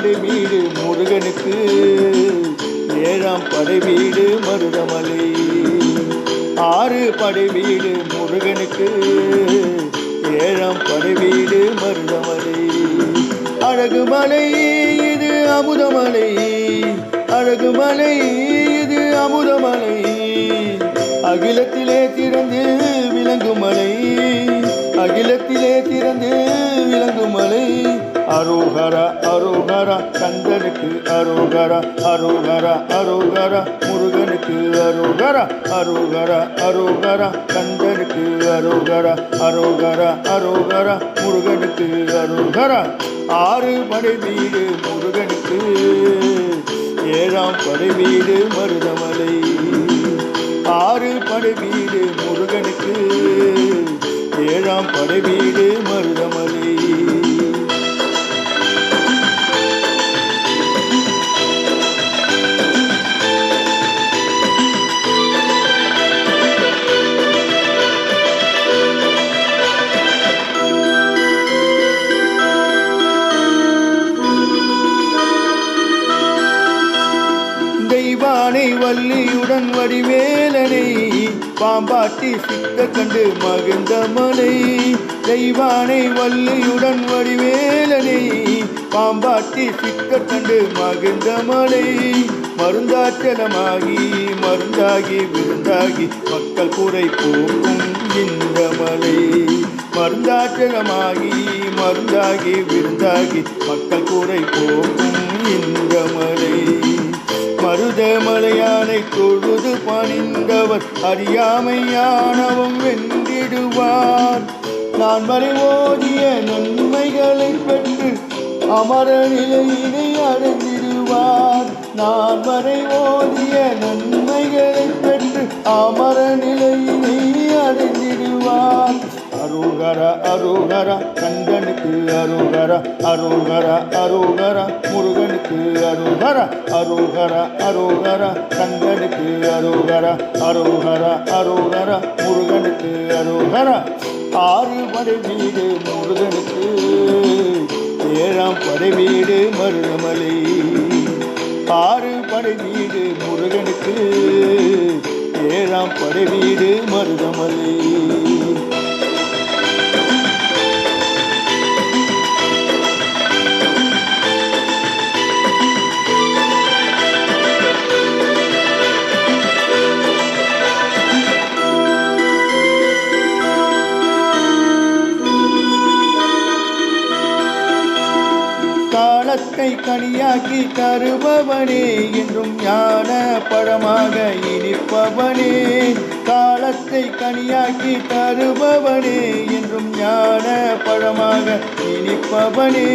படை வீடு முருகனுக்கு, ஏழாம் படை வீடு மருதமலை. 6 படை வீடு முருகனுக்கு, ஏழாம் படை வீடு மருதமலை. அழகுமலை இது அமுதமலை, அழகுமலை இது அமுதமலை. அகிலத்திலே திறந்து விளங்கும் மலை, அகிலத்திலே திறந்து விளங்கும் மலை. அரோகரா அரோகரா கந்தனுக்கு அரோகரா, அரோகரா அரோகரா முருகனுக்கு அரோகரா, அரோகரா அரோகரா கந்தனுக்கு அரோகரா, அரோகரா அரோகரா முருகனுக்கு அரோகரா. 6 படை வீடு முருகனுக்கு, ஏழாம் படை வீடு மருதமலை. 6 படை வீடு முருகனுக்கு, ஏழாம் படை வீடு மருதமலை. தெய்வானை வள்ளியுடன் வடிவேலனை, பாம்பாட்டி சித்த கண்டு மகிழ்ந்த மலை. தெய்வானை வள்ளியுடன் வடிவேலனை, பாம்பாட்டி சித்த கண்டு மகிழ்ந்த மலை. மருந்தாச்சலமாகி மருந்தாகி விருந்தாகி மக்கள் குறை போக்கும் இந்த மலை. மருந்தாச்சலமாகி மருந்தாகி விருந்தாகி மக்கள் குறை போக்கும் இந்த மலை. மருதமலையானை தொழுது பணிந்தவர் அறியாமையானவம் வென்றிடுவார். நான் மறை ஓதிய நன்மைகளை பெற்று அமர நிலையினை அடைந்திடுவார். நான் மறை ஓதிய நன்மைகளை பெற்று அமர நிலையினை அடைந்திடுவார். அரோகரா அரோகரா கந்தனுக்கு அரோகரா, அரோகரா அரோகரா முருகனுக்கு அரோகரா, அரோகரா அரோகரா கந்தனுக்கு அரோகரா, அரோகரா அரோகரா முருகனுக்கு அரோகரா. 6 படை வீடு முருகனுக்கு, ஏழாம் படை வீடு மருதமலை. 6 படை வீடு முருகனுக்கு, ஏழாம் படை வீடு மருதமலை. காலத்தை கனியாக்கி தருபவனே என்றும் ஞான பழமாக இனிப்பவனே. காலத்தை கனியாக்கி தருபவனே என்றும் ஞான பழமாக இனிப்பவனே.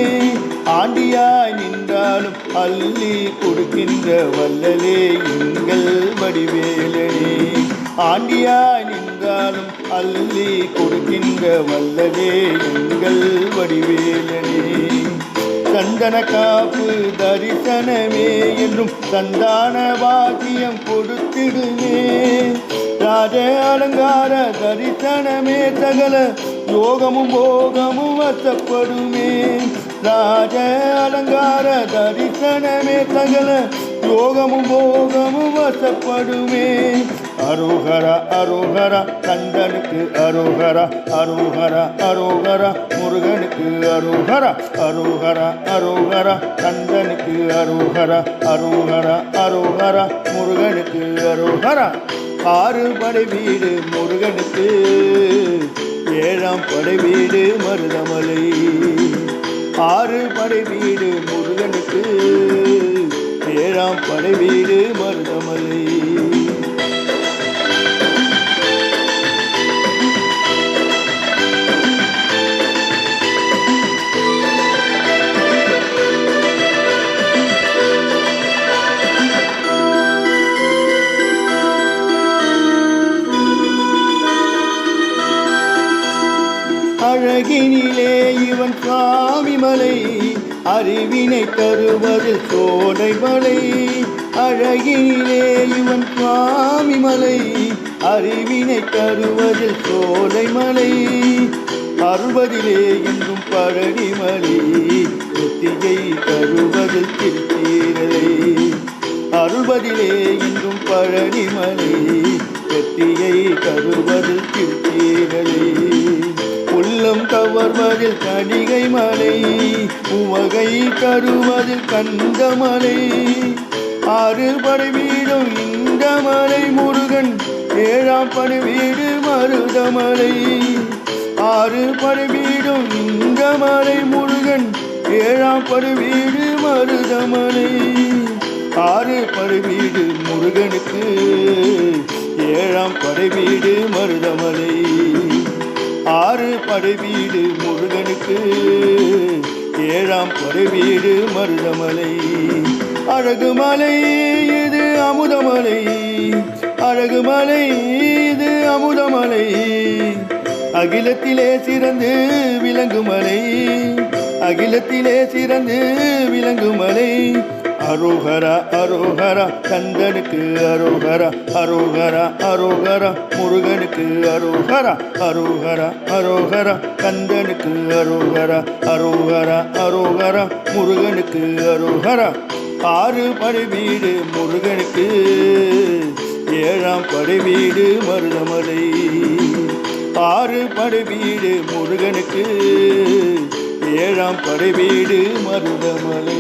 ஆண்டியாய் நின்றாலும் அள்ளி கொடுக்கின்ற வல்லலே எங்கள் வடிவேலனே. ஆண்டியாய் நின்றாலும் அள்ளி கொடுக்கின்ற வல்லலே எங்கள் வடிவேலனே. சந்தன காப்பு தரிசனமே என்றும் சந்தான பாக்கியம் கொடுத்திடுமே. ராஜ அலங்கார தரிசனமே சகல யோகமும் போகமும் வசப்படுமே. ராஜ அலங்கார தரிசனமே சகல யோகமும் போகமும் வசப்படுமே. அரோகரா அரோகரா கந்தனுக்கு அரோகரா, அரோகரா அரோகரா முருகனுக்கு அரோகரா, அரோகரா அரோகரா கந்தனுக்கு அரோகரா, அரோகரா அரோகரா முருகனுக்கு அரோகரா. 6 படை வீடு முருகனுக்கு, ஏழாம் படை வீடு மருதமலை. 6 படை வீடு முருகனுக்கு, ஏழாம் படை வீடு மருதமலை. அழகினிலே இவன் சுவாமி மலை, அறிவினை தருவதில் சோலை மலை. அழகினிலே இவன் சுவாமி மலை, அறிவினை தருவதில் சோலை மலை. அறுபதிலே என்றும் பழனி மலை, வெற்றியை தருவது திருச்சீரலை. அருள்வதிலே இன்றும் பழனிமலை, வெற்றியை தருவது திருச்சீரலை. உள்ளம் கவர்வதில் கணிகை மலை, உவகை தருவதில் கந்தமலை. ஆறு படை வீடும் இந்த மலை முருகன், ஏழாம் படை வீடு மருதமலை. ஆறு படை வீடும் இந்த மலை முருகன், ஏழாம் படை வீடு மருதமலை. ஆறு படை வீடு முருகனுக்கு, ஏழாம் படை வீடு மருதமலை. ஆறு படை வீடு முருகனுக்கு, ஏழாம் படை வீடு மருதமலை. அழகு மலை இது அமுதமலை, அழகு மலை இது அமுதமலை. அகிலத்திலே சிறந்து விளங்குமலை, அகிலத்திலே சிறந்து விளங்குமலை. அரோகரா அரோகரா கந்தனுக்கு அரோகரா, அரோகரா அரோகரா முருகனுக்கு அரோகரா, அரோகரா அரோகரா கந்தனுக்கு அரோகரா, அரோகரா அரோகரா முருகனுக்கு அரோகரா. ஆறு படை வீடு முருகனுக்கு, ஏழாம் படை வீடு மருதமலை. ஆறு படை வீடு முருகனுக்கு, ஏழாம் படை வீடு மருதமலை.